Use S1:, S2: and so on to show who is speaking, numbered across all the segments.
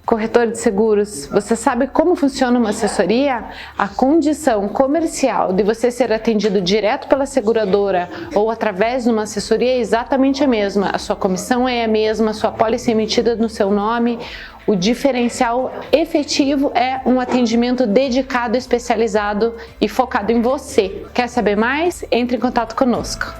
S1: Corretor de seguros, você sabe como funciona uma assessoria? A condição comercial de você ser atendido direto pela seguradora ou através de uma assessoria é exatamente a mesma. A sua comissão é a mesma, a sua pólice é emitida no seu nome. O diferencial efetivo é um atendimento dedicado, especializado e focado em você. Quer saber mais? Entre em contato conosco.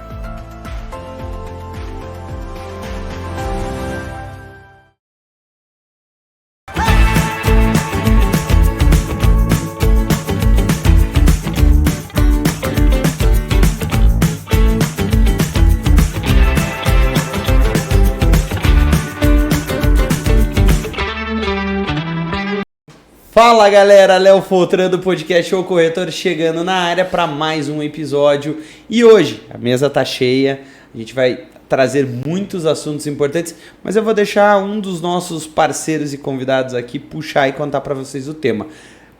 S2: Fala galera, Léo Foltran do podcast O Corretor chegando na área para mais um episódio e hoje a mesa tá cheia, a gente vai trazer muitos assuntos importantes, mas eu vou deixar um dos nossos parceiros e convidados aqui puxar e contar para vocês o tema.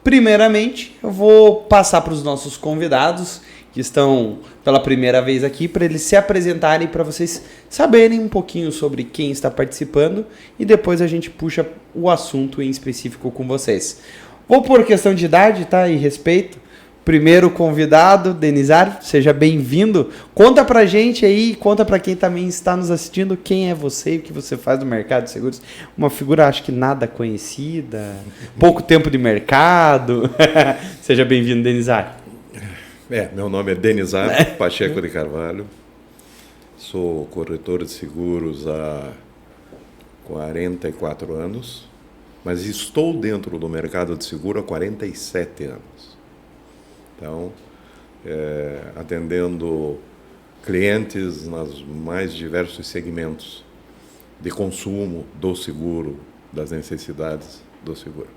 S2: Primeiramente, eu vou passar para os nossos convidados que estão pela primeira vez aqui, para eles se apresentarem, para vocês saberem um pouquinho sobre quem está participando e depois a gente puxa o assunto em específico com vocês. Vou por questão de idade, tá? E respeito. Primeiro convidado, Denizar, seja bem-vindo. Conta pra gente aí, conta pra quem também está nos assistindo, quem é você e o que você faz no mercado de seguros. Uma figura, acho que nada conhecida, pouco tempo de mercado. Seja bem-vindo, Denizar.
S3: Meu nome é Denizar Pacheco de Carvalho, sou corretor de seguros há 44 anos, mas estou dentro do mercado de seguro há 47 anos. Então, atendendo clientes nos mais diversos segmentos de consumo do seguro, das necessidades do seguro.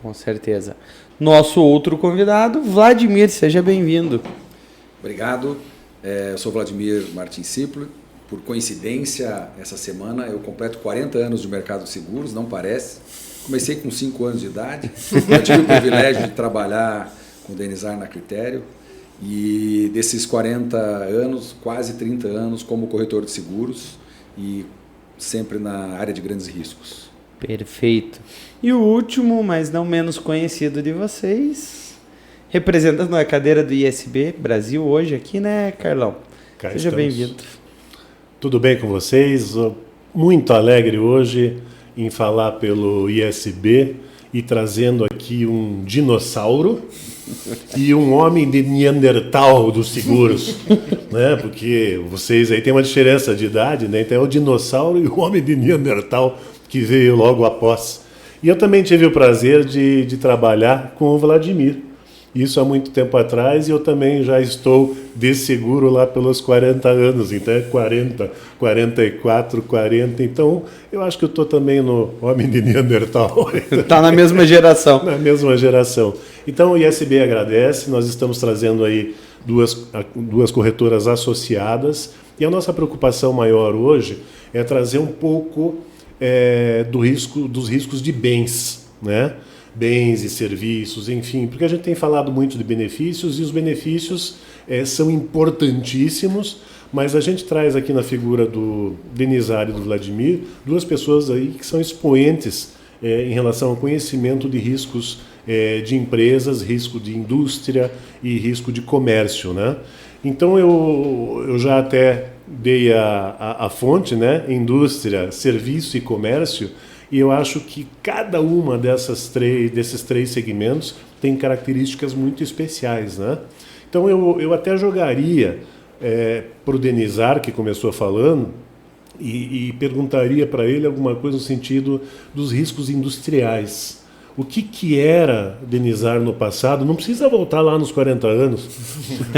S2: Com certeza. Nosso outro convidado, Vladimir, seja bem-vindo.
S4: Obrigado. Eu sou Vladimir Martins Ciplo. Por coincidência, essa semana eu completo 40 anos de mercado de seguros, não parece. Comecei com 5 anos de idade. Eu tive o privilégio de trabalhar com o Denizar na Critério. E desses 40 anos, quase 30 anos como corretor de seguros e sempre na área de grandes riscos.
S2: Perfeito. E o último, mas não menos conhecido de vocês, representando a cadeira do ISB Brasil hoje aqui, né, Carlão? Seja bem-vindo.
S5: Tudo bem com vocês? Muito alegre hoje em falar pelo ISB e trazendo aqui um dinossauro e um homem de Neandertal dos seguros, né? Porque vocês aí tem uma diferença de idade, né? Então é o dinossauro e o homem de Neandertal que veio logo após. E eu também tive o prazer de trabalhar com o Vladimir. Isso há muito tempo atrás e eu também já estou de seguro lá pelos 40 anos. Então é 40, 44, 40. Então eu acho que eu estou também no homem de Neandertal.
S2: Está na mesma geração.
S5: Na mesma geração. Então o ISB agradece. Nós estamos trazendo aí duas corretoras associadas. E a nossa preocupação maior hoje é trazer um pouco dos riscos de bens, né? Bens e serviços, enfim, porque a gente tem falado muito de benefícios e os benefícios são importantíssimos, mas a gente traz aqui na figura do Denizar e do Vladimir duas pessoas aí que são expoentes em relação ao conhecimento de riscos de empresas, risco de indústria e risco de comércio, né? Então eu já até dei a fonte, né? Indústria, serviço e comércio, e eu acho que cada uma desses três segmentos tem características muito especiais, né? Então eu até jogaria para o Denizar, que começou falando, e perguntaria para ele alguma coisa no sentido dos riscos industriais. O que era Denizar no passado? Não precisa voltar lá nos 40 anos,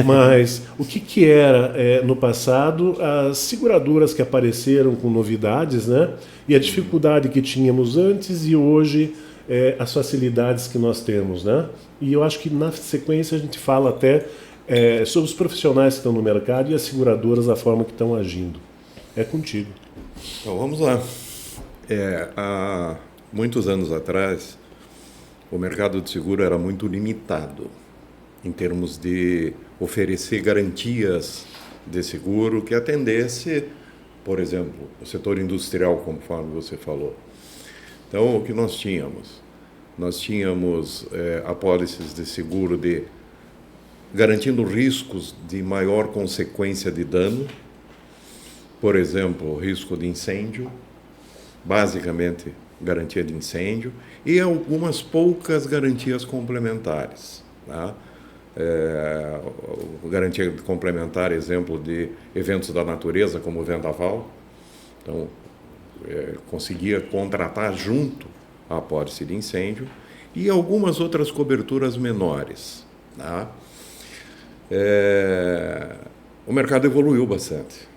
S5: mas o que era no passado as seguradoras que apareceram com novidades, né? E a dificuldade que tínhamos antes e hoje as facilidades que nós temos, né? E eu acho que na sequência a gente fala até sobre os profissionais que estão no mercado e as seguradoras, a forma que estão agindo. É contigo.
S3: Então vamos lá. Há muitos anos atrás, o mercado de seguro era muito limitado em termos de oferecer garantias de seguro que atendesse, por exemplo, o setor industrial, conforme você falou. Então, o que nós tínhamos? Nós tínhamos apólices de seguro garantindo riscos de maior consequência de dano, por exemplo, risco de incêndio, basicamente garantia de incêndio, e algumas poucas garantias complementares. Tá? Garantia complementar, exemplo de eventos da natureza, como o vendaval. Então, conseguia contratar junto a apólice de incêndio e algumas outras coberturas menores. Tá? O mercado evoluiu bastante.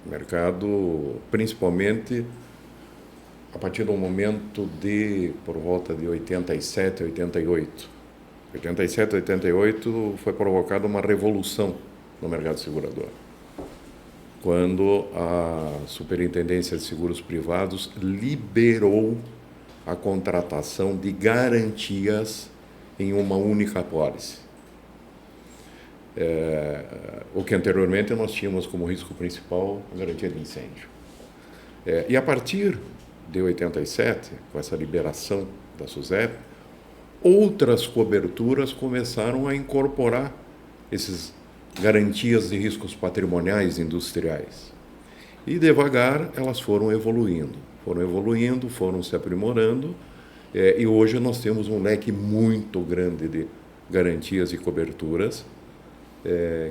S3: O mercado, principalmente a partir do momento por volta de 87, 88. 87, 88 foi provocada uma revolução no mercado segurador, quando a Superintendência de Seguros Privados liberou a contratação de garantias em uma única apólice. O que anteriormente nós tínhamos como risco principal a garantia de incêndio. E a partir de 87, com essa liberação da SUSEP, outras coberturas começaram a incorporar essas garantias de riscos patrimoniais industriais. E devagar elas foram evoluindo, foram se aprimorando, e hoje nós temos um leque muito grande de garantias e coberturas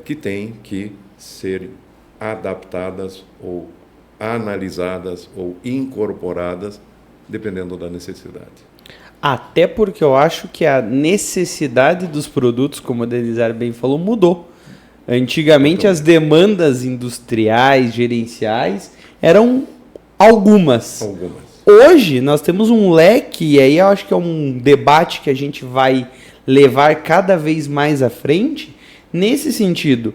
S3: que têm que ser adaptadas ou analisadas ou incorporadas, dependendo da necessidade.
S2: Até porque eu acho que a necessidade dos produtos, como a Denizar bem falou, mudou. Antigamente as demandas industriais, gerenciais, eram algumas. Hoje nós temos um leque, e aí eu acho que é um debate que a gente vai levar cada vez mais à frente. Nesse sentido,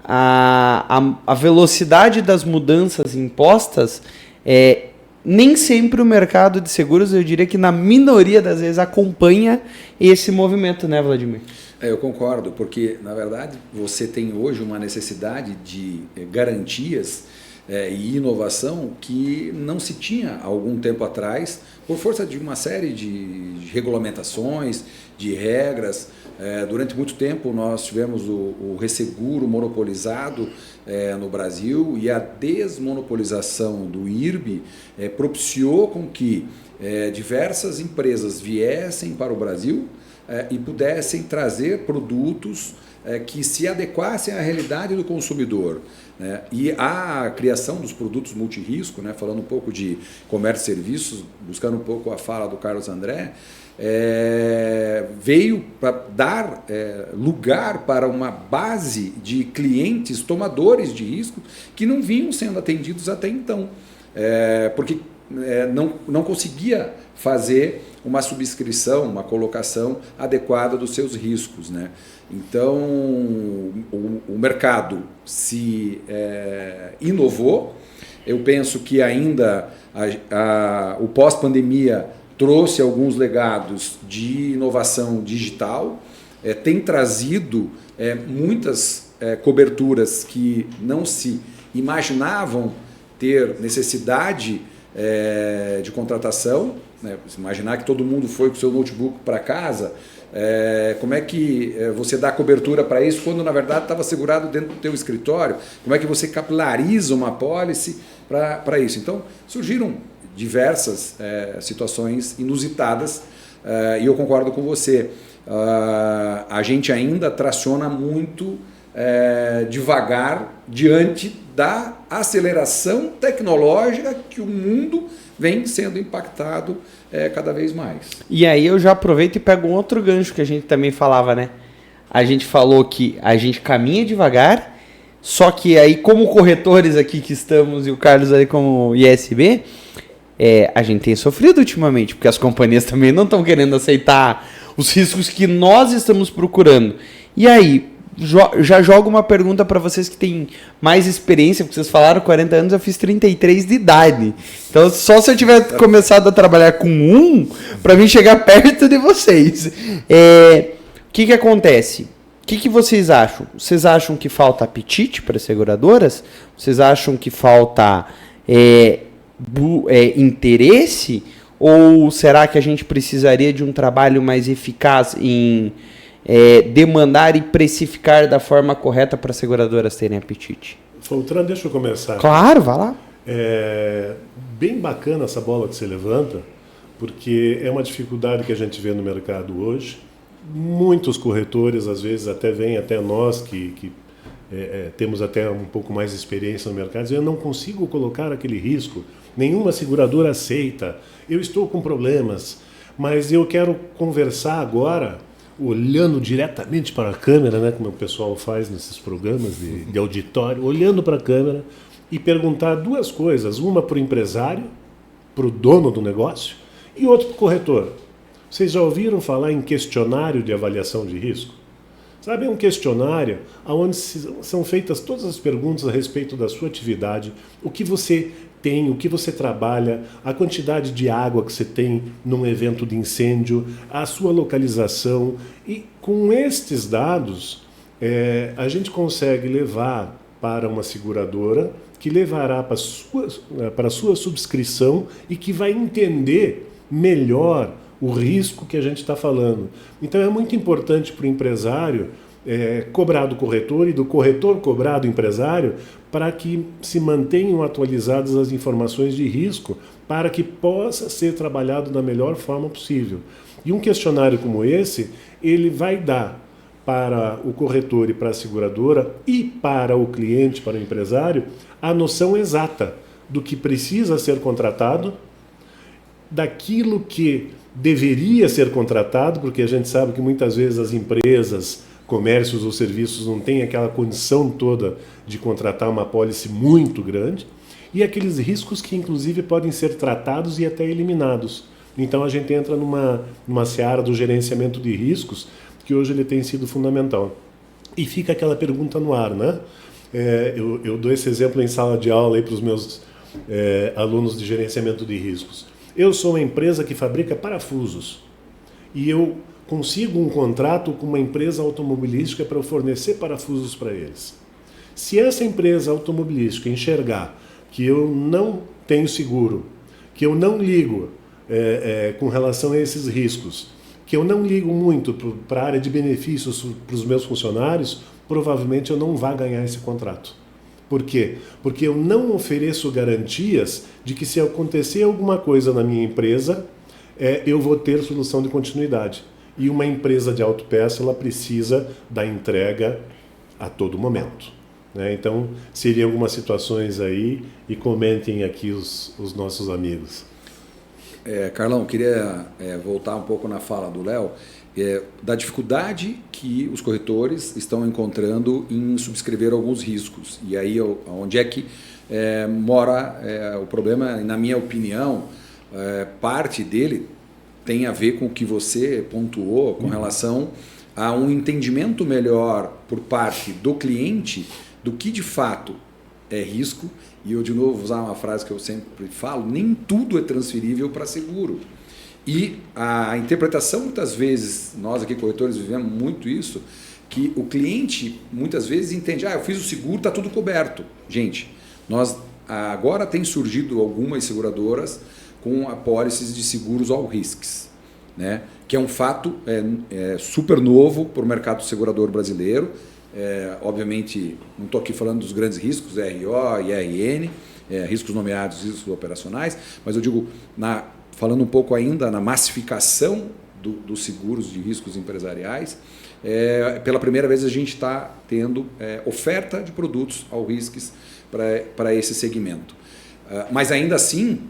S2: a velocidade das mudanças impostas, nem sempre o mercado de seguros, eu diria que na minoria das vezes, acompanha esse movimento, né, Vladimir?
S4: Eu concordo, porque, na verdade, você tem hoje uma necessidade de garantias e inovação que não se tinha há algum tempo atrás, por força de uma série de regulamentações, de regras. Durante muito tempo nós tivemos o resseguro monopolizado no Brasil, e a desmonopolização do IRB propiciou com que diversas empresas viessem para o Brasil e pudessem trazer produtos que se adequassem à realidade do consumidor. E a criação dos produtos multirrisco, falando um pouco de comércio e serviços, buscando um pouco a fala do Carlos André, veio para dar lugar para uma base de clientes tomadores de risco que não vinham sendo atendidos até então, porque não conseguia fazer uma subscrição, uma colocação adequada dos seus riscos. Então, o mercado se inovou. Eu penso que ainda o pós-pandemia trouxe alguns legados de inovação digital, tem trazido muitas coberturas que não se imaginavam ter necessidade de contratação. Imaginar que todo mundo foi com o seu notebook para casa, como é que você dá cobertura para isso quando na verdade estava segurado dentro do teu escritório? Como é que você capilariza uma apólice para isso? Então surgiram diversas situações inusitadas, e eu concordo com você. A gente ainda traciona muito devagar diante da aceleração tecnológica que o mundo vem sendo impactado cada vez mais.
S2: E aí eu já aproveito e pego um outro gancho que a gente também falava, né? A gente falou que a gente caminha devagar, só que aí como corretores aqui que estamos e o Carlos aí como ISB, a gente tem sofrido ultimamente, porque as companhias também não estão querendo aceitar os riscos que nós estamos procurando. E aí, já jogo uma pergunta para vocês que têm mais experiência, porque vocês falaram 40 anos, eu fiz 33 de idade. Então, só se eu tiver começado a trabalhar com para mim chegar perto de vocês. O que acontece? O que vocês acham? Vocês acham que falta apetite para as seguradoras? Vocês acham que falta interesse? Ou será que a gente precisaria de um trabalho mais eficaz em demandar e precificar da forma correta para as seguradoras terem apetite?
S5: Foltran, deixa eu começar.
S2: Claro, vai lá.
S5: É bem bacana essa bola que você levanta, porque é uma dificuldade que a gente vê no mercado hoje. Muitos corretores, às vezes, até vêm até nós, que temos até um pouco mais de experiência no mercado, dizendo: eu não consigo colocar aquele risco, nenhuma seguradora aceita, eu estou com problemas, mas eu quero conversar agora, olhando diretamente para a câmera, né, como o pessoal faz nesses programas de auditório, olhando para a câmera e perguntar duas coisas, uma para o empresário, para o dono do negócio, e outra para o corretor. Vocês já ouviram falar em questionário de avaliação de risco? Sabe, é um questionário onde são feitas todas as perguntas a respeito da sua atividade, o que você tem, o que você trabalha, a quantidade de água que você tem num evento de incêndio, a sua localização. E com estes dados, a gente consegue levar para uma seguradora que levará para a sua subscrição e que vai entender melhor o risco que a gente está falando. Então é muito importante para o empresário cobrar do corretor e do corretor cobrar do empresário para que se mantenham atualizadas as informações de risco para que possa ser trabalhado da melhor forma possível. E um questionário como esse, ele vai dar para o corretor e para a seguradora e para o cliente, para o empresário, a noção exata do que precisa ser contratado, daquilo que deveria ser contratado, porque a gente sabe que muitas vezes as empresas, comércios ou serviços não têm aquela condição toda de contratar uma apólice muito grande, e aqueles riscos que inclusive podem ser tratados e até eliminados. Então a gente entra numa seara do gerenciamento de riscos, que hoje ele tem sido fundamental. E fica aquela pergunta no ar, né? Eu dou esse exemplo em sala de aula para os meus alunos de gerenciamento de riscos. Eu sou uma empresa que fabrica parafusos e eu consigo um contrato com uma empresa automobilística para eu fornecer parafusos para eles. Se essa empresa automobilística enxergar que eu não tenho seguro, que eu não ligo com relação a esses riscos, que eu não ligo muito para a área de benefícios para os meus funcionários, provavelmente eu não vou ganhar esse contrato. Por quê? Porque eu não ofereço garantias de que se acontecer alguma coisa na minha empresa, eu vou ter solução de continuidade. E uma empresa de autopeça, ela precisa da entrega a todo momento, né? Então, seriam algumas situações aí, e comentem aqui os nossos amigos.
S4: Carlão, queria voltar um pouco na fala do Léo, da dificuldade que os corretores estão encontrando em subscrever alguns riscos. E aí, onde é que mora o problema? Na minha opinião, parte dele tem a ver com o que você pontuou com relação a um entendimento melhor por parte do cliente do que de fato é risco. E eu, de novo, vou usar uma frase que eu sempre falo: nem tudo é transferível para seguro. E a interpretação, muitas vezes, nós aqui corretores vivemos muito isso, que o cliente muitas vezes entende: eu fiz o seguro, está tudo coberto. Gente, agora tem surgido algumas seguradoras com apólices de seguros all risks, né? Que é um fato super novo para o mercado segurador brasileiro. Obviamente, não estou aqui falando dos grandes riscos, RO, IRN, riscos nomeados, riscos operacionais, mas eu digo, falando um pouco ainda na massificação dos seguros de riscos empresariais, pela primeira vez a gente está tendo oferta de produtos all risks para esse segmento. Mas ainda assim,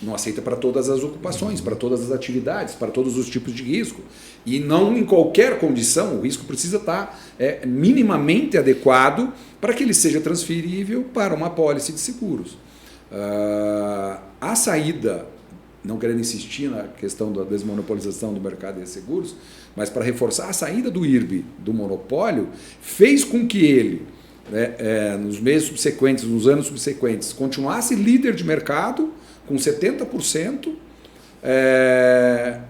S4: não aceita para todas as ocupações, para todas as atividades, para todos os tipos de risco. E não em qualquer condição, o risco precisa estar minimamente adequado para que ele seja transferível para uma apólice de seguros. A saída, não querendo insistir na questão da desmonopolização do mercado de seguros, mas para reforçar, a saída do IRB do monopólio fez com que ele, nos meses subsequentes, nos anos subsequentes, continuasse líder de mercado com 70%,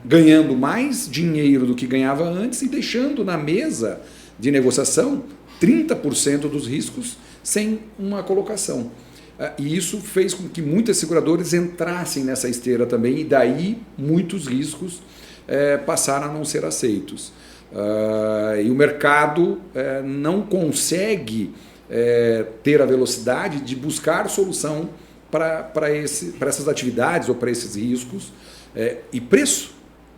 S4: ganhando mais dinheiro do que ganhava antes e deixando na mesa de negociação 30% dos riscos sem uma colocação. E isso fez com que muitas seguradoras entrassem nessa esteira também, e daí muitos riscos passaram a não ser aceitos. E o mercado não consegue ter a velocidade de buscar solução para essas atividades ou para esses riscos. E preço,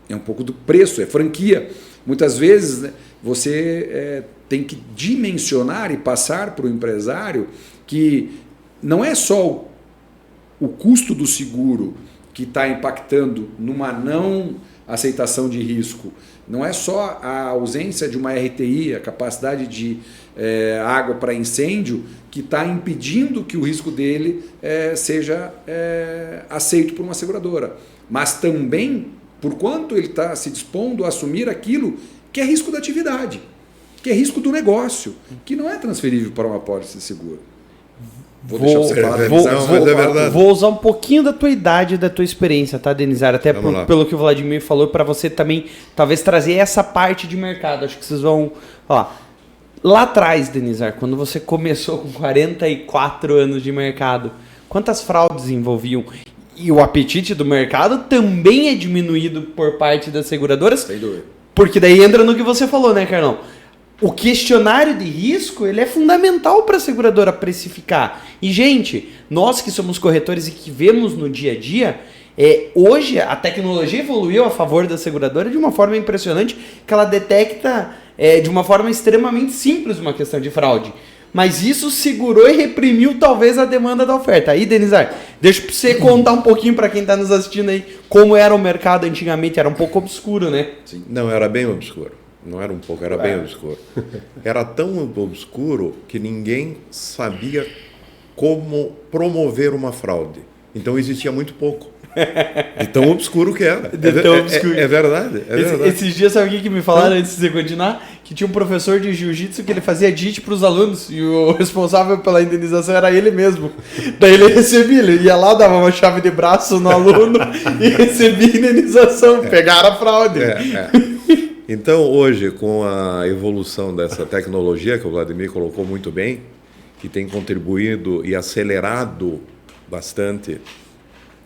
S4: é um pouco do preço, é franquia. Muitas vezes, né, você tem que dimensionar e passar para o empresário que não é só o custo do seguro que está impactando numa não aceitação de risco, não é só a ausência de uma RTI, a capacidade de água para incêndio, que está impedindo que o risco dele seja aceito por uma seguradora, mas também por quanto ele está se dispondo a assumir aquilo que é risco da atividade, que é risco do negócio, que não é transferível para uma pólice de seguro. Deixar você falar.
S2: Vou usar um pouquinho da tua idade e da tua experiência, tá, Denizar? Até pelo que o Vladimir falou, para você também talvez trazer essa parte de mercado. Acho que vocês vão... Lá atrás, Denizar, quando você começou com 44 anos de mercado, quantas fraudes envolviam? E o apetite do mercado também é diminuído por parte das seguradoras?
S4: Sem dúvida.
S2: Porque daí entra no que você falou, né, Carlão? O questionário de risco, ele é fundamental para a seguradora precificar. E, gente, nós que somos corretores e que vemos no dia a dia, hoje a tecnologia evoluiu a favor da seguradora de uma forma impressionante, que ela detecta de uma forma extremamente simples uma questão de fraude. Mas isso segurou e reprimiu talvez a demanda da oferta. Aí, Denizar, deixa para você contar um pouquinho para quem está nos assistindo aí como era o mercado antigamente. Era um pouco obscuro, né?
S3: Sim. Não, era bem obscuro. Não era um pouco, era bem obscuro. Era tão obscuro que ninguém sabia como promover uma fraude. Então existia muito pouco. De tão obscuro que era. É verdade.
S2: Esses dias, sabe o que me falaram antes de você continuar? Que tinha um professor de jiu-jitsu que ele fazia DIT para os alunos e o responsável pela indenização era ele mesmo. Daí ele recebia, ele ia lá, dava uma chave de braço no aluno e recebia indenização. Pegaram a fraude.
S3: Então, hoje, com a evolução dessa tecnologia, que o Vladimir colocou muito bem, que tem contribuído e acelerado bastante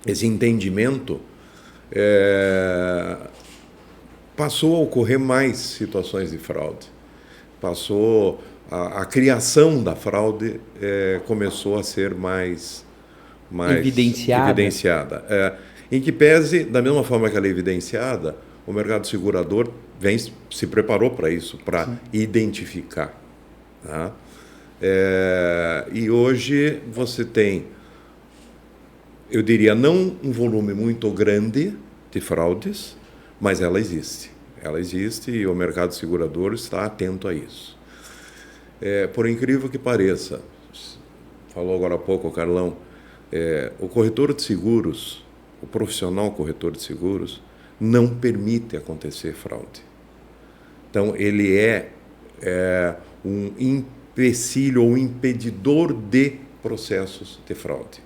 S3: esse entendimento, passou a ocorrer mais situações de fraude. A criação da fraude começou a ser mais evidenciada. Em que pese, da mesma forma que ela é evidenciada, o mercado segurador se preparou para isso, para identificar. Tá? E hoje você tem, eu diria, não um volume muito grande de fraudes, mas ela existe. Ela existe e o mercado segurador está atento a isso. Por incrível que pareça, falou agora há pouco o Carlão, o corretor de seguros, o profissional corretor de seguros, não permite acontecer fraude. Então, ele é um empecilho ou um impedidor de processos de fraude.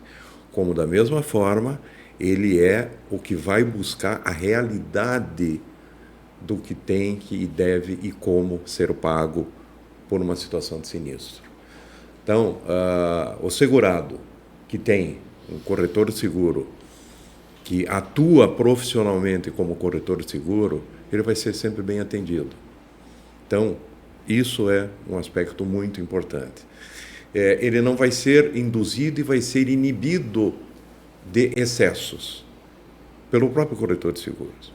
S3: Como, da mesma forma, ele é o que vai buscar a realidade do que tem que e deve e como ser pago por uma situação de sinistro. Então, o segurado que tem um corretor de seguro que atua profissionalmente como corretor de seguro, ele vai ser sempre bem atendido. Então, isso é um aspecto muito importante. Ele não vai ser induzido e vai ser inibido de excessos pelo próprio corretor de seguros.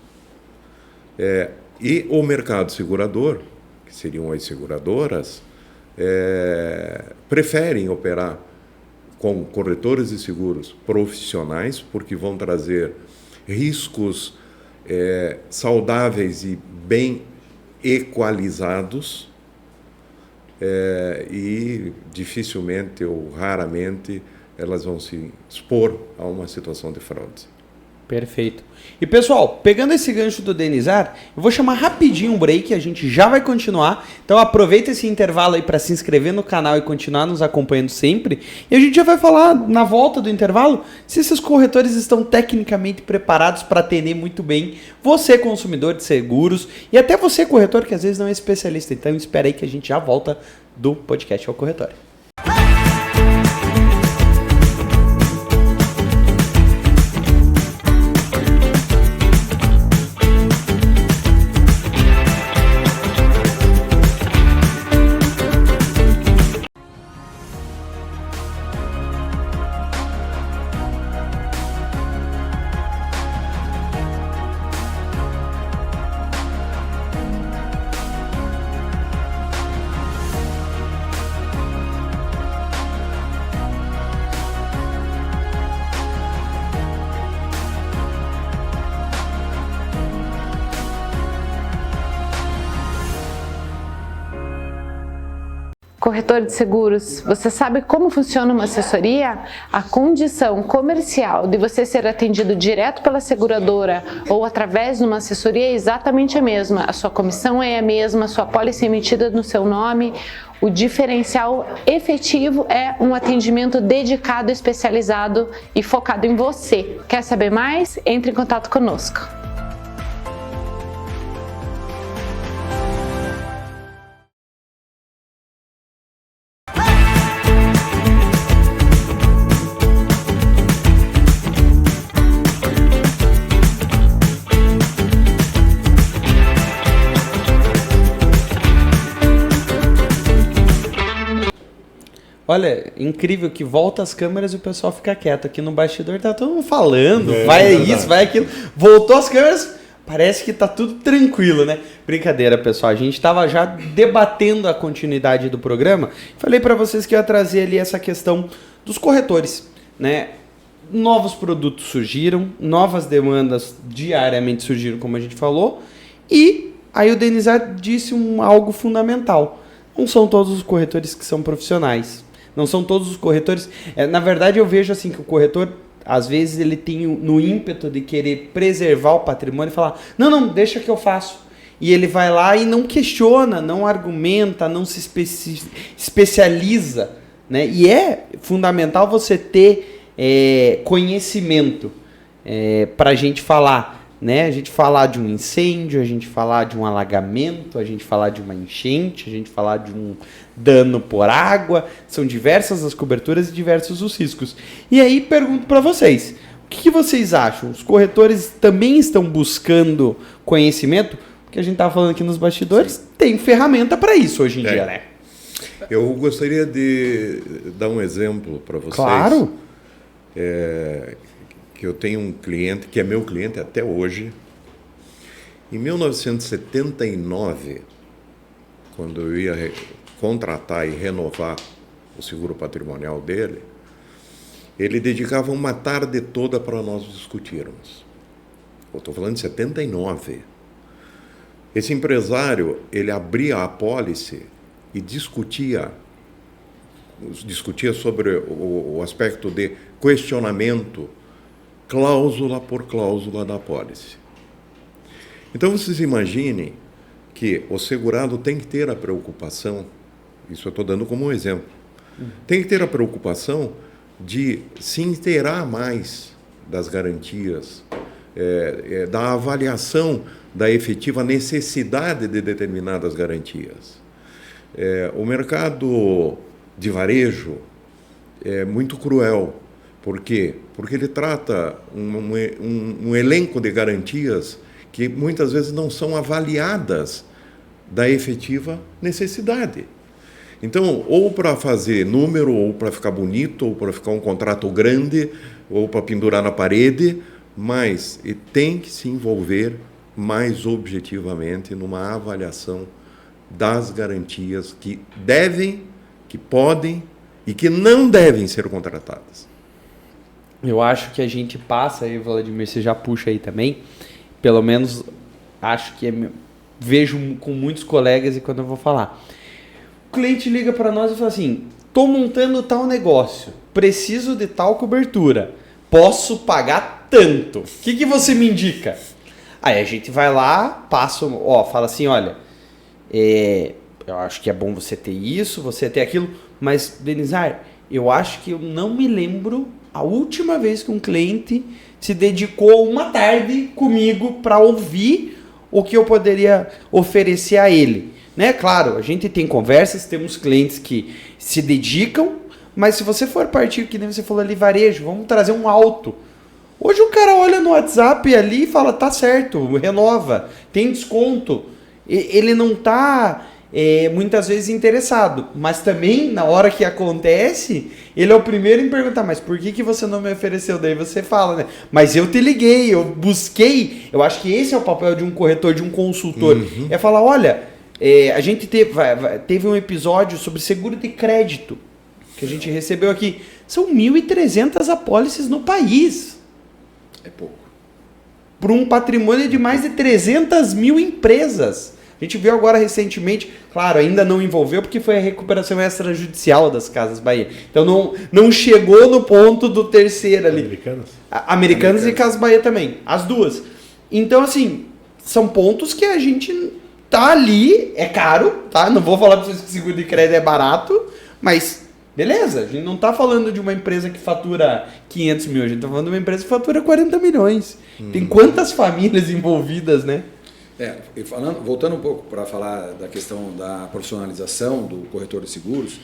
S3: E o mercado segurador, que seriam as seguradoras, preferem operar com corretores de seguros profissionais, porque vão trazer riscos saudáveis e bem equalizados, e dificilmente ou raramente elas vão se expor a uma situação de fraude.
S2: Perfeito. E pessoal, pegando esse gancho do Denizar, eu vou chamar rapidinho um break, a gente já vai continuar. Então aproveita esse intervalo aí para se inscrever no canal e continuar nos acompanhando sempre. E a gente já vai falar na volta do intervalo se esses corretores estão tecnicamente preparados para atender muito bem você, consumidor de seguros, e até você, corretor, que às vezes não é especialista. Então espera aí que a gente já volta do podcast ao corretório.
S1: corretor de seguros, você sabe como funciona uma assessoria? A condição comercial de você ser atendido direto pela seguradora ou através de uma assessoria é exatamente a mesma. A sua comissão é a mesma, a sua pólice é emitida no seu nome. O diferencial efetivo é um atendimento dedicado, especializado e focado em você. Quer saber mais? Entre em contato conosco.
S2: Olha, incrível que volta as câmeras e o pessoal fica quieto. Aqui no bastidor tá todo mundo falando, vai isso, vai aquilo. Voltou as câmeras, parece que tá tudo tranquilo, né? Brincadeira, pessoal. A gente tava já debatendo a continuidade do programa. Falei para vocês que eu ia trazer ali essa questão dos corretores, né? Novos produtos surgiram, novas demandas diariamente surgiram, como a gente falou. E aí o Denizar disse algo fundamental. Não são todos os corretores que são profissionais. Não são todos os corretores. Na verdade, eu vejo assim que o corretor, às vezes, ele tem no ímpeto de querer preservar o patrimônio e falar: não, deixa que eu faço. E ele vai lá e não questiona, não argumenta, não se especializa, né? E é fundamental você ter conhecimento para a gente falar. Né? A gente falar de um incêndio, a gente falar de um alagamento, a gente falar de uma enchente, a gente falar de um dano por água. São diversas as coberturas e diversos os riscos. E aí pergunto para vocês, o que vocês acham? Os corretores também estão buscando conhecimento? Porque a gente estava falando aqui nos bastidores, sim, tem ferramenta para isso hoje em dia, né?
S3: Eu gostaria de dar um exemplo para vocês.
S2: Claro!
S3: Que eu tenho um cliente, que é meu cliente até hoje. Em 1979, quando eu ia contratar e renovar o seguro patrimonial dele, ele dedicava uma tarde toda para nós discutirmos. Eu estou falando de 79. Esse empresário, ele abria a apólice e discutia sobre o aspecto de questionamento, cláusula por cláusula da apólice. Então, vocês imaginem que o segurado tem que ter a preocupação, isso eu estou dando como um exemplo, tem que ter a preocupação de se inteirar mais das garantias, da avaliação da efetiva necessidade de determinadas garantias. O mercado de varejo é muito cruel. Por quê? Porque ele trata um elenco de garantias que muitas vezes não são avaliadas da efetiva necessidade. Então, ou para fazer número, ou para ficar bonito, ou para ficar um contrato grande, ou para pendurar na parede, mas tem que se envolver mais objetivamente numa avaliação das garantias que devem, que podem e que não devem ser contratadas.
S2: Eu acho que a gente passa, aí, Vladimir, você já puxa aí também, pelo menos acho que vejo com muitos colegas e quando eu vou falar. O cliente liga para nós e fala assim: estou montando tal negócio, preciso de tal cobertura, posso pagar tanto, o que você me indica? Aí a gente vai lá, fala assim: olha, eu acho que é bom você ter isso, você ter aquilo, mas, Denizar, eu acho que eu não me lembro a última vez que um cliente se dedicou uma tarde comigo para ouvir o que eu poderia oferecer a ele. Né? Claro, a gente tem conversas, temos clientes que se dedicam, mas se você for partir, que nem você falou ali, varejo, vamos trazer um alto. Hoje o cara olha no WhatsApp ali e fala: tá certo, renova, tem desconto. Ele não está muitas vezes interessado, mas também na hora que acontece, ele é o primeiro em perguntar: mas por que você não me ofereceu? Daí você fala, né? Mas eu te liguei, eu busquei. Eu acho que esse é o papel de um corretor, de um consultor. Uhum. É falar: olha, a gente teve um episódio sobre seguro de crédito que a gente recebeu aqui. São 1.300 apólices no país.
S4: É pouco.
S2: Para um patrimônio de mais de 300 mil empresas. A gente viu agora recentemente, claro, ainda não envolveu porque foi a recuperação extrajudicial das Casas Bahia. Então não chegou no ponto do terceiro ali. Americanas e Casas Bahia também, as duas. Então, assim, são pontos que a gente tá ali, é caro, tá? Não vou falar para vocês que seguro de crédito é barato, mas beleza, a gente não tá falando de uma empresa que fatura 500 mil, a gente tá falando de uma empresa que fatura 40 milhões. Tem quantas famílias envolvidas, né?
S4: E voltando um pouco para falar da questão da profissionalização do corretor de seguros,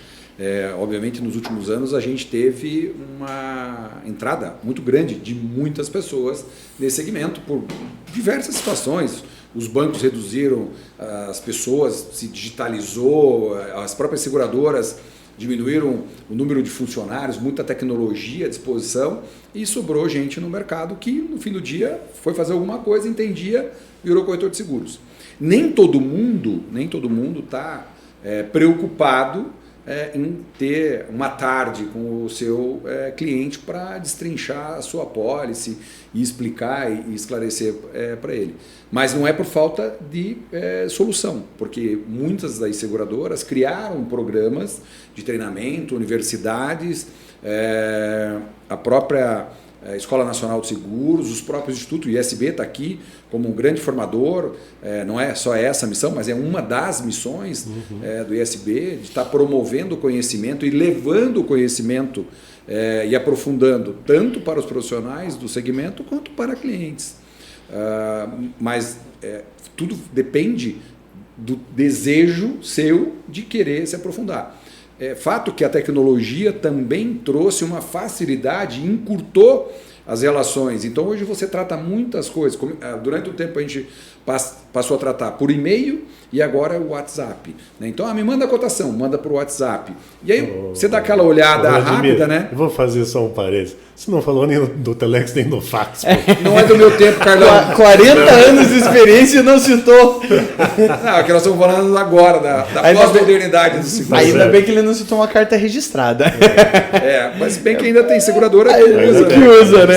S4: obviamente nos últimos anos a gente teve uma entrada muito grande de muitas pessoas nesse segmento por diversas situações. Os bancos reduziram as pessoas, se digitalizou, as próprias seguradoras diminuíram o número de funcionários, muita tecnologia à disposição e sobrou gente no mercado que no fim do dia foi fazer alguma coisa, entendia, virou corretor de seguros. Nem todo mundo está preocupado em ter uma tarde com o seu cliente para destrinchar a sua apólice e explicar e esclarecer para ele. Mas não é por falta de solução, porque muitas das seguradoras criaram programas de treinamento, universidades, a própria Escola Nacional de Seguros, os próprios institutos, o ISB está aqui como um grande formador, não é só essa missão, mas é uma das missões do ISB, de estar promovendo o conhecimento e levando o conhecimento e aprofundando tanto para os profissionais do segmento quanto para clientes. Mas tudo depende do desejo seu de querer se aprofundar. É fato que a tecnologia também trouxe uma facilidade, encurtou as relações. Então hoje você trata muitas coisas. Durante o tempo a gente passou a tratar por e-mail e agora o WhatsApp. Então me manda a cotação, manda por WhatsApp. E aí você dá aquela olhada rápida, né?
S5: Eu vou fazer só um parênteses. Você não falou nem do Telex nem do fax.
S4: Não é do meu tempo, Carlão.
S2: 40 anos de experiência e não citou.
S4: Não, é que nós estamos falando agora, da pós-modernidade do seguro.
S2: Ainda bem que ele não citou uma carta registrada.
S4: Mas bem que ainda tem seguradora
S2: que usa, né?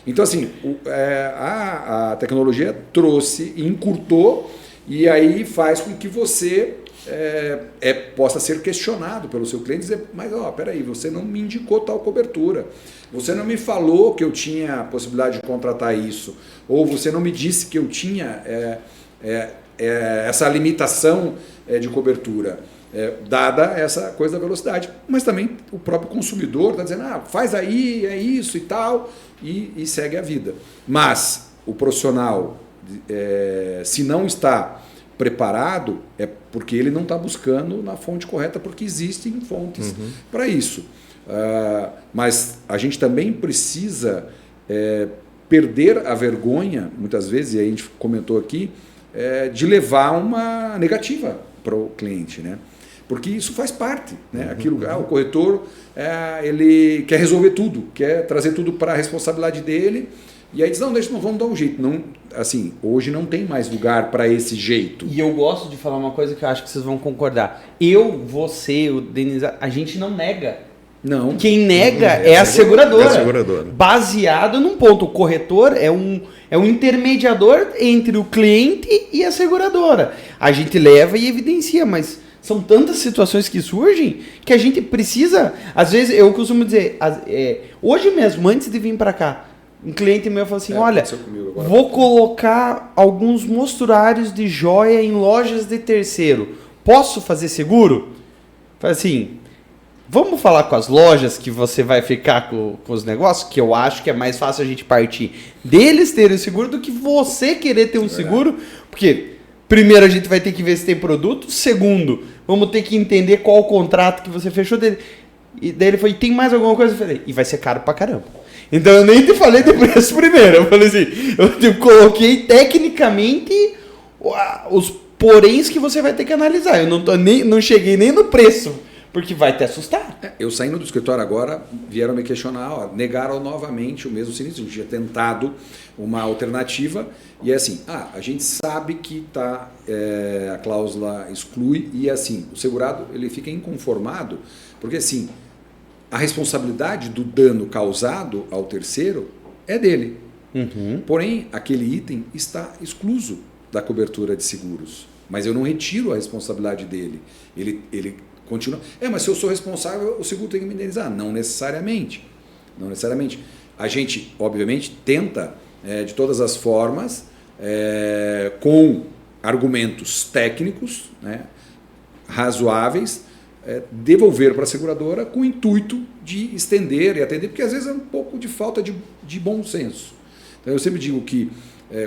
S4: Então, assim, a tecnologia trouxe, encurtou, e aí faz com que você possa ser questionado pelo seu cliente e dizer, mas peraí, você não me indicou tal cobertura, você não me falou que eu tinha a possibilidade de contratar isso, ou você não me disse que eu tinha essa limitação de cobertura. Dada essa coisa da velocidade, mas também o próprio consumidor está dizendo, faz aí, é isso e tal, e segue a vida. Mas o profissional, se não está preparado, é porque ele não está buscando na fonte correta, porque existem fontes para isso. Mas a gente também precisa perder a vergonha, muitas vezes, e a gente comentou aqui, de levar uma negativa para o cliente, né? Porque isso faz parte, né? Aquilo, o corretor ele quer resolver tudo, quer trazer tudo para a responsabilidade dele, e aí diz, não, vamos dar um jeito. Não, assim, hoje não tem mais lugar para esse jeito.
S2: E eu gosto de falar uma coisa que eu acho que vocês vão concordar. Você, o Denis, a gente não nega.
S4: Não.
S2: Quem nega é a seguradora. Baseado num ponto. O corretor é um intermediador entre o cliente e a seguradora. A gente leva e evidencia, mas são tantas situações que surgem que a gente precisa... Às vezes, eu costumo dizer, hoje mesmo, antes de vir para cá, um cliente meu falou assim, olha, vou colocar alguns mostruários de joia em lojas de terceiro. Posso fazer seguro? Falei assim, vamos falar com as lojas que você vai ficar com os negócios, que eu acho que é mais fácil a gente partir deles terem o seguro do que você querer ter um seguro, porque... Primeiro, a gente vai ter que ver se tem produto. Segundo, vamos ter que entender qual o contrato que você fechou dele. E daí ele falou, tem mais alguma coisa? Eu falei, e vai ser caro pra caramba. Então eu nem te falei do preço primeiro. Eu falei assim, eu coloquei tecnicamente os poréns que você vai ter que analisar. Eu não cheguei nem no preço, porque vai te assustar.
S4: Eu saindo do escritório agora, vieram me questionar, negaram novamente o mesmo sinistro. A gente tinha tentado uma alternativa e é assim, a gente sabe que a cláusula exclui e assim, o segurado ele fica inconformado, porque assim, a responsabilidade do dano causado ao terceiro é dele. Porém, aquele item está excluso. da cobertura de seguros, mas eu não retiro a responsabilidade dele. Ele continua. Mas se eu sou responsável, o seguro tem que me indenizar. Não necessariamente. Não necessariamente. A gente, obviamente, tenta, de todas as formas, com argumentos técnicos, né, razoáveis, devolver para a seguradora com o intuito de estender e atender, porque às vezes é um pouco de falta de bom senso. Então, eu sempre digo que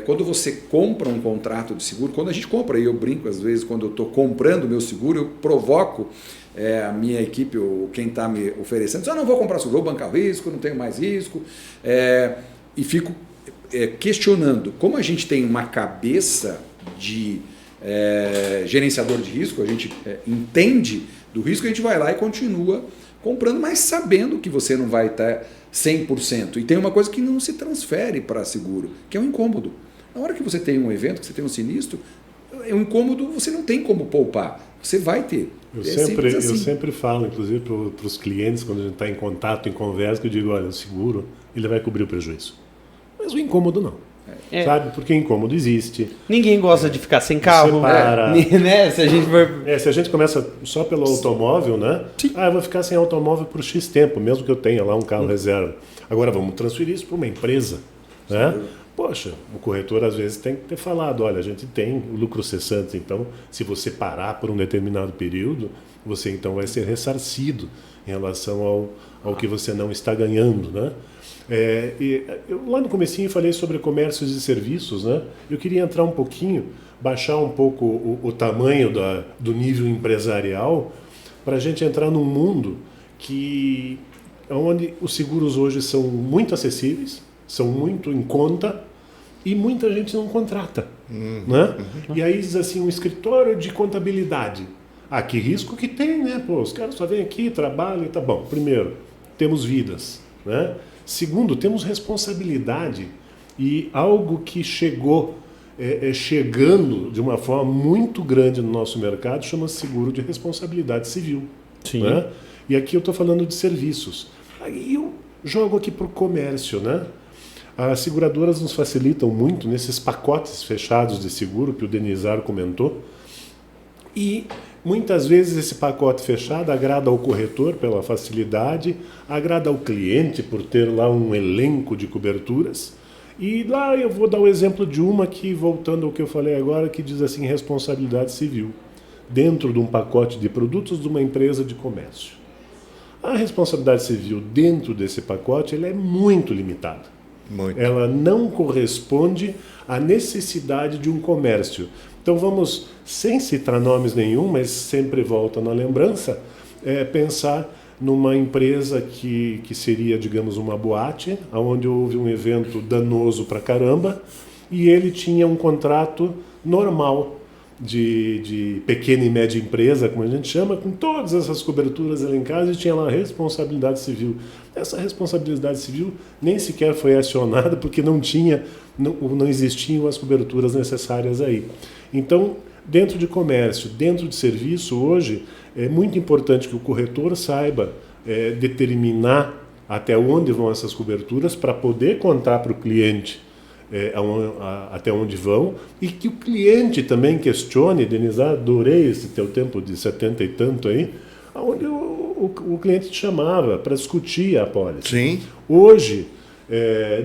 S4: quando você compra um contrato de seguro, quando a gente compra, e eu brinco às vezes, quando eu estou comprando o meu seguro, eu provoco a minha equipe, ou quem está me oferecendo, diz, não vou comprar seguro, vou bancar o risco, não tenho mais risco, e fico questionando. Como a gente tem uma cabeça de gerenciador de risco, a gente entende do risco, a gente vai lá e continua comprando, mas sabendo que você não vai estar 100%. E tem uma coisa que não se transfere para seguro, que é o incômodo. Na hora que você tem um evento, que você tem um sinistro, um incômodo você não tem como poupar. Você vai ter.
S5: Eu sempre falo, inclusive, para os clientes, quando a gente está em contato, em conversa, que eu digo, olha, o seguro ele vai cobrir o prejuízo. Mas o incômodo não. Sabe? Porque incômodo existe.
S2: Ninguém gosta de ficar sem carro.
S5: Né? Se a gente começa só pelo automóvel, né? Eu vou ficar sem automóvel por X tempo, mesmo que eu tenha lá um carro reserva. Agora vamos transferir isso para uma empresa, né? Poxa, o corretor às vezes tem que ter falado, olha, a gente tem o lucro cessante, então se você parar por um determinado período, você então vai ser ressarcido em relação ao que você não está ganhando, né? Eu, lá no comecinho falei sobre comércios e serviços, né? Eu queria entrar um pouquinho, baixar um pouco o tamanho do nível empresarial para a gente entrar num mundo onde os seguros hoje são muito acessíveis, são muito em conta e muita gente não contrata, né? E aí diz assim, um escritório de contabilidade, que risco que tem, né? Pô, os caras só vêm aqui, trabalham e tá bom. Primeiro, temos vidas, né? Segundo, temos responsabilidade e algo que chegou chegando de uma forma muito grande no nosso mercado chama-se seguro de responsabilidade civil.
S2: Sim.
S5: Né? E aqui eu estou falando de serviços. Aí eu jogo aqui para o comércio, né? As seguradoras nos facilitam muito nesses pacotes fechados de seguro que o Denizar comentou. E muitas vezes esse pacote fechado agrada ao corretor pela facilidade, agrada ao cliente por ter lá um elenco de coberturas. E lá eu vou dar o exemplo de uma que, voltando ao que eu falei agora, que diz assim, responsabilidade civil, dentro de um pacote de produtos de uma empresa de comércio. A responsabilidade civil dentro desse pacote ela é muito limitada.
S3: Muito.
S5: Ela não corresponde à necessidade de um comércio. Então vamos, sem citar nomes nenhum, mas sempre volta na lembrança, pensar numa empresa que seria, digamos, uma boate, onde houve um evento danoso pra caramba, e ele tinha um contrato normal de pequena e média empresa, como a gente chama, com todas essas coberturas elencadas, e tinha lá a responsabilidade civil. Essa responsabilidade civil nem sequer foi acionada porque não existiam as coberturas necessárias aí. Então, dentro de comércio, dentro de serviço, hoje, é muito importante que o corretor saiba determinar até onde vão essas coberturas para poder contar para o cliente até onde vão, e que o cliente também questione. Denizar, adorei esse teu tempo de 70 e tanto aí, onde o cliente te chamava para discutir a apólice.
S3: Sim.
S5: Hoje,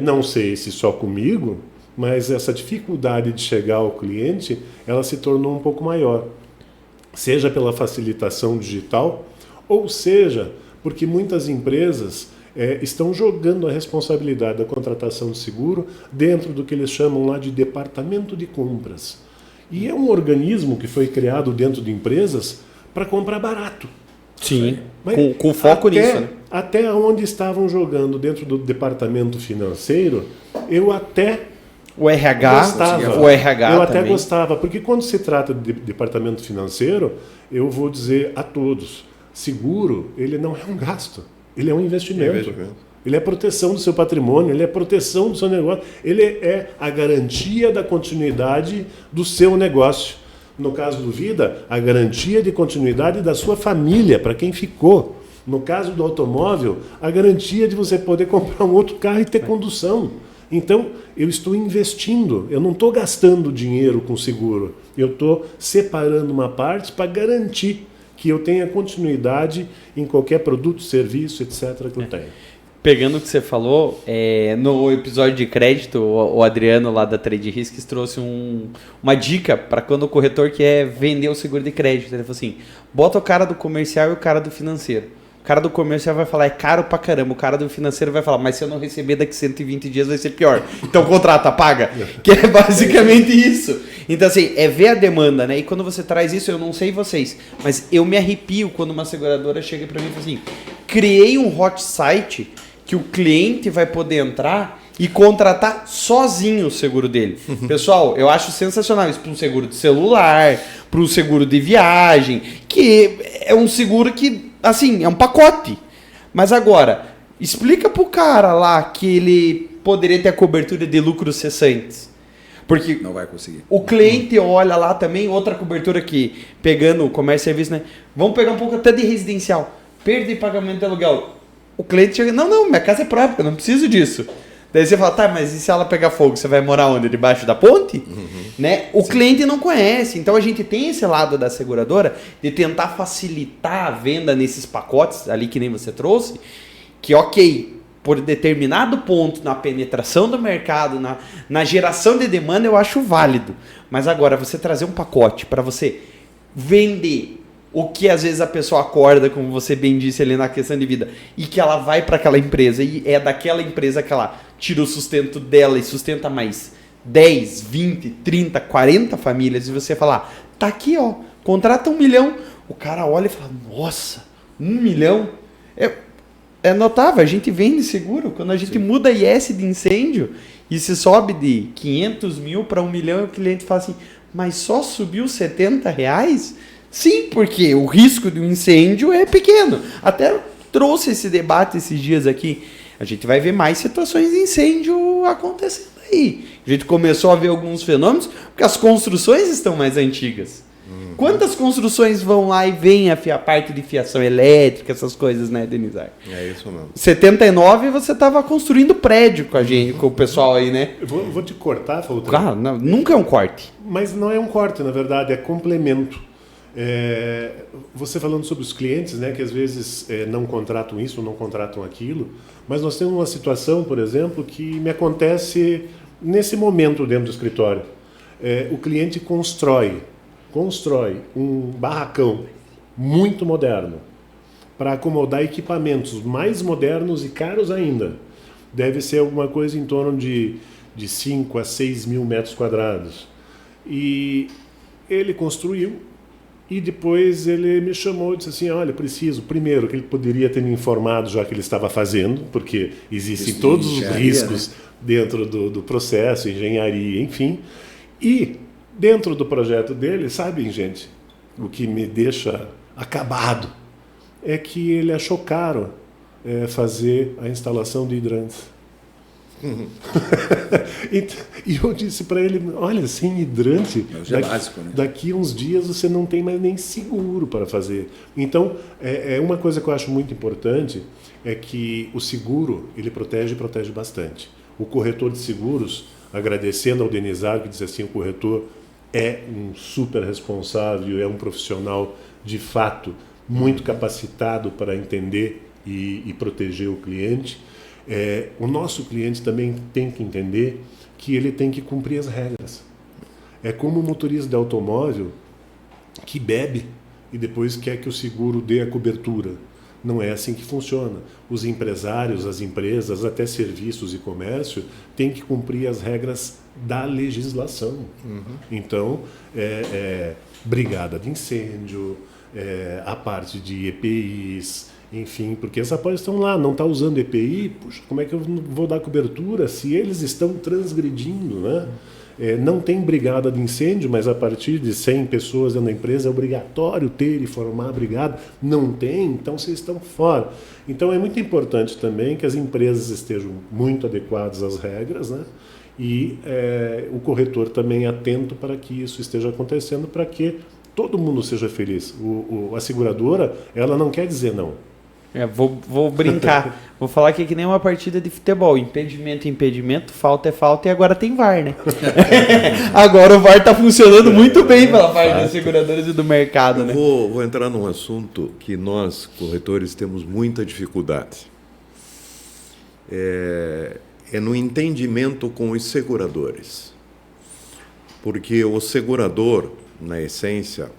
S5: não sei se só comigo, mas essa dificuldade de chegar ao cliente, ela se tornou um pouco maior. Seja pela facilitação digital, ou seja, porque muitas empresas estão jogando a responsabilidade da contratação de seguro dentro do que eles chamam lá de departamento de compras. E é um organismo que foi criado dentro de empresas para comprar barato.
S2: Sim, com foco nisso. Né?
S5: Até onde estavam jogando dentro do departamento financeiro, eu até
S2: o RH
S5: gostava.
S2: O RH
S5: eu até
S2: também
S5: gostava, porque quando se trata de departamento financeiro, eu vou dizer a todos, seguro, ele não é um gasto, ele é um investimento. Ele é a proteção do seu patrimônio, ele é a proteção do seu negócio, ele é a garantia da continuidade do seu negócio. No caso do Vida, a garantia de continuidade da sua família, para quem ficou. No caso do automóvel, a garantia de você poder comprar um outro carro e ter condução. Então, eu estou investindo, eu não estou gastando dinheiro com seguro, eu estou separando uma parte para garantir que eu tenha continuidade em qualquer produto, serviço, etc. que eu tenho.
S2: Pegando o que você falou, no episódio de crédito, o Adriano lá da Trade Risks trouxe uma dica para quando o corretor quer vender o seguro de crédito. Ele falou assim, bota o cara do comercial e o cara do financeiro. O cara do comercial vai falar, é caro pra caramba. O cara do financeiro vai falar, mas se eu não receber daqui 120 dias vai ser pior. Então contrata, paga. Que é basicamente isso. Então assim, é ver a demanda, né? E quando você traz isso, eu não sei vocês, mas eu me arrepio quando uma seguradora chega pra mim e fala assim, criei um hot site que o cliente vai poder entrar e contratar sozinho o seguro dele. Pessoal, eu acho sensacional isso para um seguro de celular, para um seguro de viagem, que é um seguro que, assim, é um pacote. Mas agora, explica pro cara lá que ele poderia ter a cobertura de lucros cessantes. Porque
S4: não vai conseguir.
S2: O cliente olha lá também, outra cobertura aqui, pegando o comércio e serviço, né? Vamos pegar um pouco até de residencial. Perda de pagamento de aluguel. O cliente chega, não, minha casa é própria, eu não preciso disso. Daí você fala, tá, mas e se ela pegar fogo, você vai morar onde? Debaixo da ponte? Né? O cliente não conhece. Então a gente tem esse lado da seguradora de tentar facilitar a venda nesses pacotes ali que nem você trouxe, que ok, por determinado ponto na penetração do mercado, na geração de demanda, eu acho válido. Mas agora, você trazer um pacote para você vender o que às vezes a pessoa acorda, como você bem disse ali na questão de vida, e que ela vai para aquela empresa e é daquela empresa que ela tira o sustento dela e sustenta mais 10, 20, 30, 40 famílias, e você falar, tá aqui ó, contrata 1 milhão, o cara olha e fala, nossa, 1 milhão? É notável, a gente vende seguro, quando a gente muda IS de incêndio e se sobe de 500 mil para 1 milhão, e o cliente fala assim, mas só subiu R$70? Sim, porque o risco de um incêndio é pequeno. Até trouxe esse debate esses dias aqui. A gente vai ver mais situações de incêndio acontecendo aí. A gente começou a ver alguns fenômenos porque as construções estão mais antigas. Quantas construções vão lá e vem a parte de fiação elétrica, essas coisas, né, Denizar?
S3: É isso mesmo.
S2: 79 você estava construindo prédio com a gente, com o pessoal aí, né?
S5: Eu vou te cortar, Faltran.
S2: Claro, nunca é um corte.
S5: Mas não é um corte, na verdade, é complemento. Você falando sobre os clientes, né, que às vezes não contratam isso, não contratam aquilo, mas nós temos uma situação, por exemplo, que me acontece nesse momento dentro do escritório. O cliente constrói um barracão muito moderno para acomodar equipamentos mais modernos e caros ainda. Deve ser alguma coisa em torno de 5 a 6 mil metros quadrados. E ele construiu. E depois ele me chamou e disse assim, olha, preciso, primeiro, que ele poderia ter me informado já que ele estava fazendo, porque existem todos os riscos, né, dentro do processo, engenharia, enfim. E dentro do projeto dele, sabem, gente, o que me deixa acabado é que ele achou caro fazer a instalação de hidrantes. E eu disse para ele, olha, sem hidrante,
S4: básico, né?
S5: Daqui uns dias você não tem mais nem seguro para fazer. Então, uma coisa que eu acho muito importante é que o seguro, ele protege bastante. O corretor de seguros, agradecendo ao Denizar, que disse assim, o corretor é um super responsável, é um profissional de fato muito capacitado para entender e proteger o cliente. O nosso cliente também tem que entender que ele tem que cumprir as regras. É como o motorista de automóvel que bebe e depois quer que o seguro dê a cobertura. Não é assim que funciona. Os empresários, as empresas, até serviços e comércio, têm que cumprir as regras da legislação. Então, brigada de incêndio, a parte de EPIs, enfim, porque essa parte estão lá, não está usando EPI, puxa, como é que eu vou dar cobertura se eles estão transgredindo, né? Não tem brigada de incêndio, mas a partir de 100 pessoas dentro da empresa é obrigatório ter e formar a brigada. Não tem, então vocês estão fora. Então é muito importante também que as empresas estejam muito adequadas às regras, né? E o corretor também atento para que isso esteja acontecendo, para que todo mundo seja feliz. A seguradora, ela não quer dizer não.
S2: Vou brincar. Vou falar que é que nem uma partida de futebol. Impedimento, impedimento, falta é falta e agora tem VAR, né? Agora o VAR tá funcionando muito bem pela parte das seguradoras e do mercado, né?
S3: Vou entrar num assunto que nós, corretores, temos muita dificuldade. É no entendimento com os seguradores. Porque o segurador, na essência,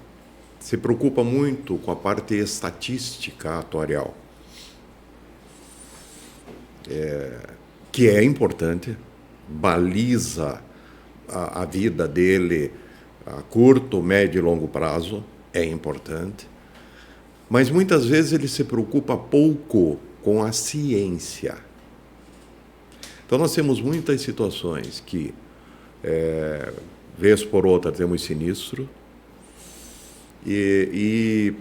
S3: se preocupa muito com a parte estatística atuarial. Que é importante, baliza a vida dele a curto, médio e longo prazo, é importante, mas muitas vezes ele se preocupa pouco com a ciência. Então nós temos muitas situações que, vez por outra, temos sinistro, e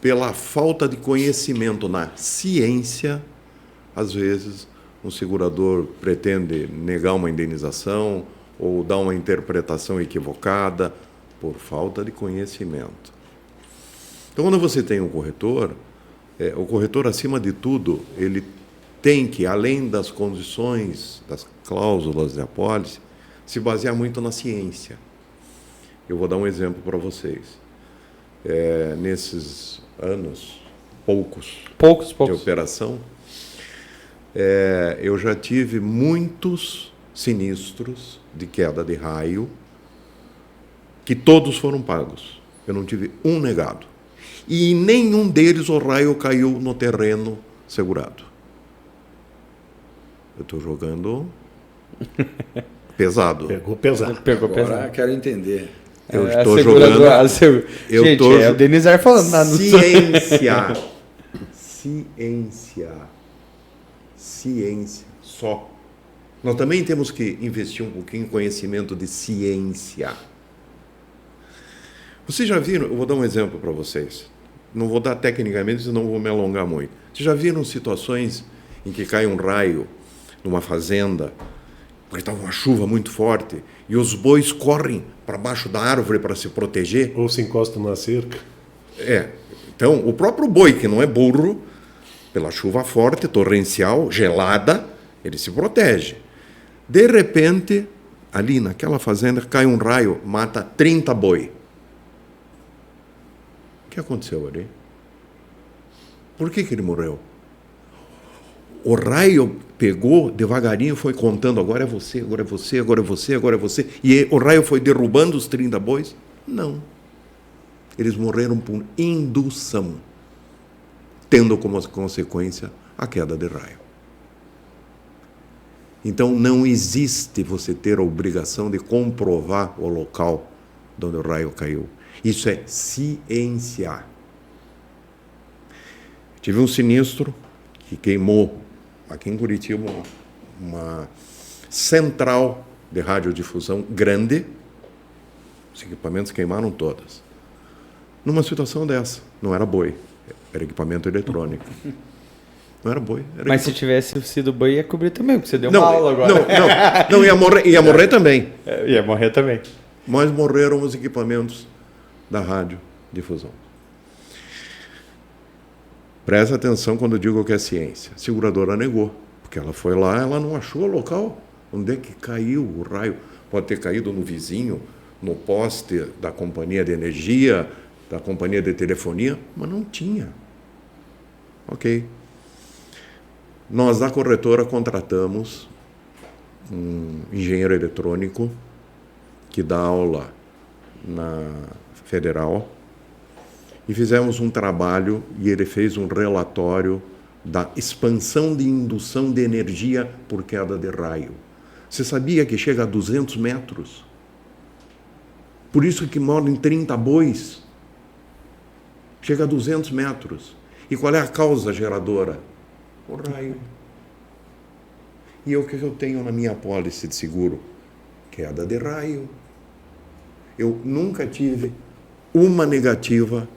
S3: pela falta de conhecimento na ciência, às vezes, um segurador pretende negar uma indenização ou dar uma interpretação equivocada por falta de conhecimento. Então, quando você tem um corretor, o corretor, acima de tudo, ele tem que, além das condições, das cláusulas de apólice, se basear muito na ciência. Eu vou dar um exemplo para vocês. Nesses anos, poucos de operação, eu já tive muitos sinistros de queda de raio que todos foram pagos. Eu não tive um negado. E em nenhum deles o raio caiu no terreno segurado. Eu estou jogando pesado.
S5: Pegou pesado.
S4: Agora quero entender.
S3: Eu estou jogando.
S2: Gente, é o Denizar falando.
S3: Ciência só. Nós também temos que investir um pouquinho em conhecimento de ciência. Vocês já viram, eu vou dar um exemplo para vocês. Não vou dar tecnicamente, senão vou me alongar muito. Vocês já viram situações em que cai um raio numa fazenda, porque está uma chuva muito forte, e os bois correm para baixo da árvore para se proteger?
S5: Ou se encostam na cerca.
S3: Então, o próprio boi, que não é burro, pela chuva forte, torrencial, gelada, ele se protege. De repente, ali naquela fazenda, cai um raio, mata 30 boi. O que aconteceu ali? Por que ele morreu? O raio pegou devagarinho, foi contando, agora é você, agora é você, agora é você, agora é você. E o raio foi derrubando os 30 bois? Não. Eles morreram por indução, tendo como consequência a queda de raio. Então, não existe você ter a obrigação de comprovar o local onde o raio caiu. Isso é ciência. Tive um sinistro que queimou, aqui em Curitiba, uma central de radiodifusão grande. Os equipamentos queimaram todas. Numa situação dessa, não era boi, era equipamento eletrônico. Não era boi.
S2: Mas se tivesse sido boi, ia cobrir também, porque você deu uma aula agora.
S3: Não, ia morrer também.
S2: Ia morrer também.
S3: Mas morreram os equipamentos da radiodifusão. Presta atenção quando eu digo que é ciência. A seguradora negou, porque ela foi lá, ela não achou o local. Onde é que caiu o raio? Pode ter caído no vizinho, no poste da companhia de energia, da companhia de telefonia, mas não tinha. Ok. Nós, da corretora, contratamos um engenheiro eletrônico que dá aula na Federal e fizemos um trabalho e ele fez um relatório da expansão de indução de energia por queda de raio. Você sabia que chega a 200 metros? Por isso que morrem 30 bois. Chega a 200 metros. E qual é a causa geradora? O raio. E o que eu tenho na minha apólice de seguro? Queda de raio. Eu nunca tive uma negativa.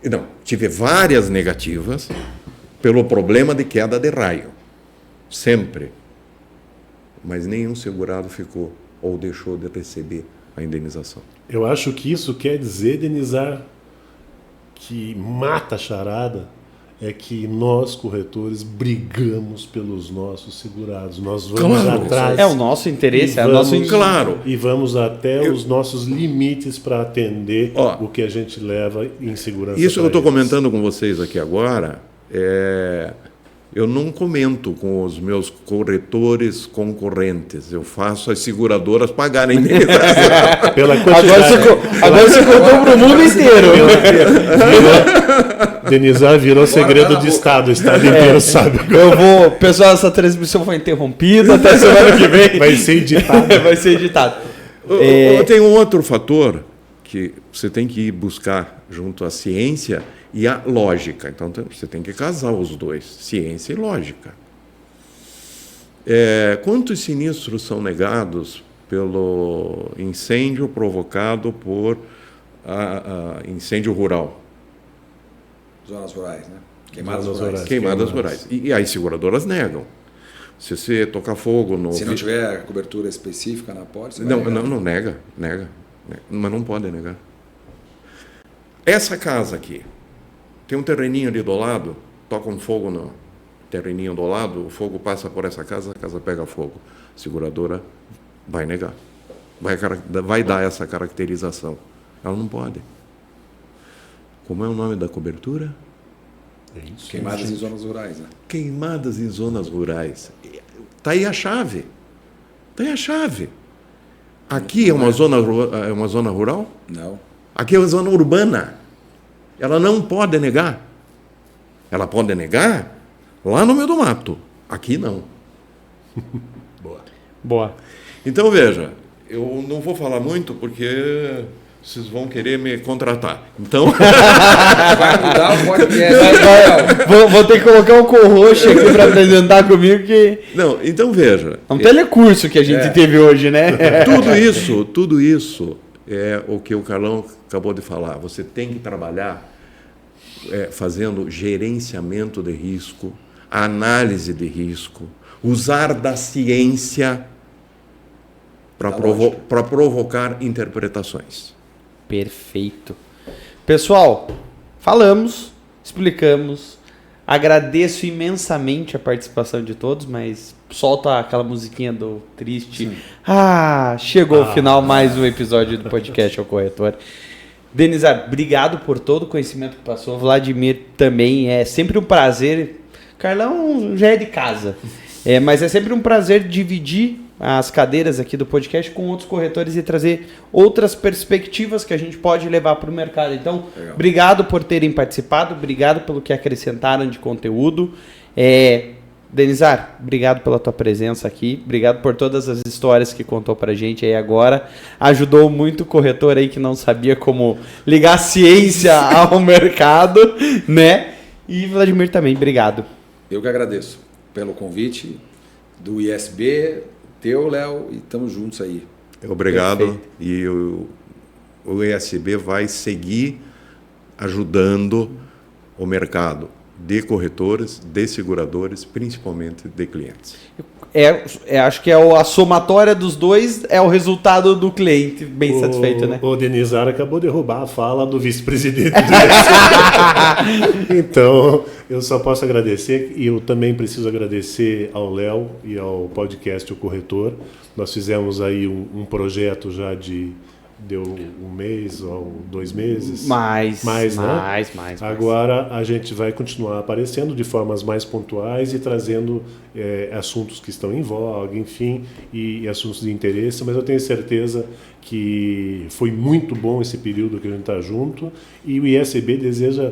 S3: Não, tive várias negativas pelo problema de queda de raio. Sempre. Mas nenhum segurado ficou ou deixou de receber a indenização.
S5: Eu acho que isso quer dizer, Denizar, que mata a charada, é que nós, corretores, brigamos pelos nossos segurados. Nós vamos atrás.
S2: É o nosso interesse,
S3: Claro.
S5: E vamos até os nossos limites para atender o que a gente leva em segurança.
S3: Isso que eu estou
S5: eles.
S3: comentando com vocês aqui agora, eu não comento com os meus corretores concorrentes. Eu faço as seguradoras pagarem a indenização.
S5: Pela quantidade.
S2: Agora você contou para o mundo inteiro.
S5: Denizar virou segredo de Estado. O Estado inteiro sabe.
S2: Pessoal, essa transmissão foi interrompida até semana que vem.
S5: Vai ser editado.
S2: Vai ser editado.
S3: Tem um outro fator que você tem que ir buscar junto à ciência e à lógica. Então, você tem que casar os dois, ciência e lógica. Quantos sinistros são negados pelo incêndio provocado por incêndio rural?
S4: Zonas rurais, né?
S3: Queimadas rurais. E as seguradoras negam. Se você tocar fogo no...
S4: Se não tiver cobertura específica na pólice...
S3: Não, nega. Mas não pode negar. Essa casa aqui, tem um terreninho ali do lado, toca um fogo no terreninho do lado, o fogo passa por essa casa, a casa pega fogo. A seguradora vai negar. Vai dar essa caracterização. Ela não pode. Como é o nome da cobertura?
S4: Queimadas em zonas rurais, né?
S3: Queimadas em zonas rurais. Está aí a chave. Aqui é uma zona rural?
S4: Não.
S3: Aqui é uma zona urbana. Ela não pode negar. Ela pode negar lá no meio do mato. Aqui não.
S2: Boa.
S3: Então, veja, eu não vou falar muito porque vocês vão querer me contratar. Então...
S4: Vai mudar o podcast.
S2: Vou ter que colocar um co-host aqui para apresentar comigo que...
S3: Não, então veja.
S2: É um telecurso que a gente teve hoje, né?
S3: Tudo isso é o que o Carlão acabou de falar. Você tem que trabalhar fazendo gerenciamento de risco, análise de risco, usar da ciência para provocar interpretações.
S2: Perfeito. Pessoal, falamos, explicamos, agradeço imensamente a participação de todos, mas solta aquela musiquinha do triste. Sim. Chegou ao final mais um episódio do podcast ao Corretor. Denizar, obrigado por todo o conhecimento que passou. Vladimir também, é sempre um prazer. Carlão já é de casa, mas é sempre um prazer dividir as cadeiras aqui do podcast com outros corretores e trazer outras perspectivas que a gente pode levar para o mercado. Então, legal. Obrigado por terem participado, obrigado pelo que acrescentaram de conteúdo. Denizar, obrigado pela tua presença aqui, obrigado por todas as histórias que contou pra gente aí agora, ajudou muito o corretor aí que não sabia como ligar a ciência ao mercado, né? E Vladimir também, obrigado.
S4: Eu que agradeço pelo convite do ISB, teu, Léo, e estamos juntos aí.
S3: Obrigado.
S2: Perfeito.
S3: E o ISB vai seguir ajudando o mercado de corretores, de seguradores, principalmente de clientes.
S2: Acho que a somatória dos dois é o resultado do cliente bem satisfeito, né?
S5: O Denizar acabou de roubar a fala do vice-presidente do Então, eu só posso agradecer, e eu também preciso agradecer ao Léo e ao podcast O Corretor. Nós fizemos aí um projeto já deu 1 mês ou 2 meses?
S2: Mais.
S5: Agora a gente vai continuar aparecendo de formas mais pontuais e trazendo assuntos que estão em voga, enfim, e assuntos de interesse, mas eu tenho certeza que foi muito bom esse período que a gente está junto e o ISB deseja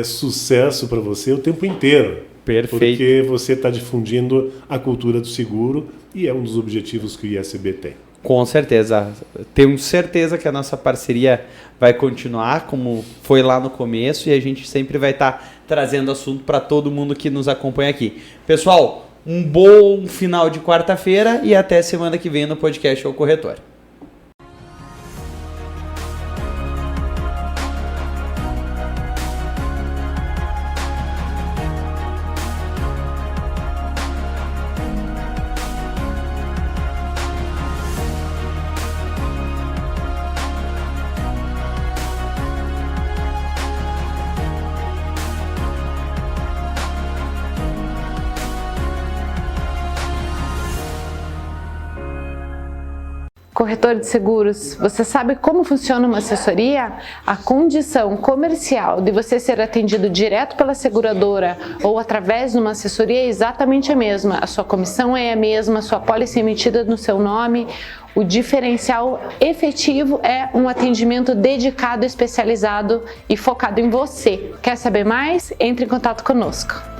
S5: sucesso para você o tempo inteiro.
S2: Perfeito.
S5: Porque você está difundindo a cultura do seguro e é um dos objetivos que o ISB tem.
S2: Com certeza. Tenho certeza que a nossa parceria vai continuar como foi lá no começo e a gente sempre vai estar trazendo assunto para todo mundo que nos acompanha aqui. Pessoal, um bom final de quarta-feira e até semana que vem no podcast O Corretor.
S1: corretor de seguros, você sabe como funciona uma assessoria? A condição comercial de você ser atendido direto pela seguradora ou através de uma assessoria é exatamente a mesma. A sua comissão é a mesma, a sua pólice é emitida no seu nome. O diferencial efetivo é um atendimento dedicado, especializado e focado em você. Quer saber mais? Entre em contato conosco.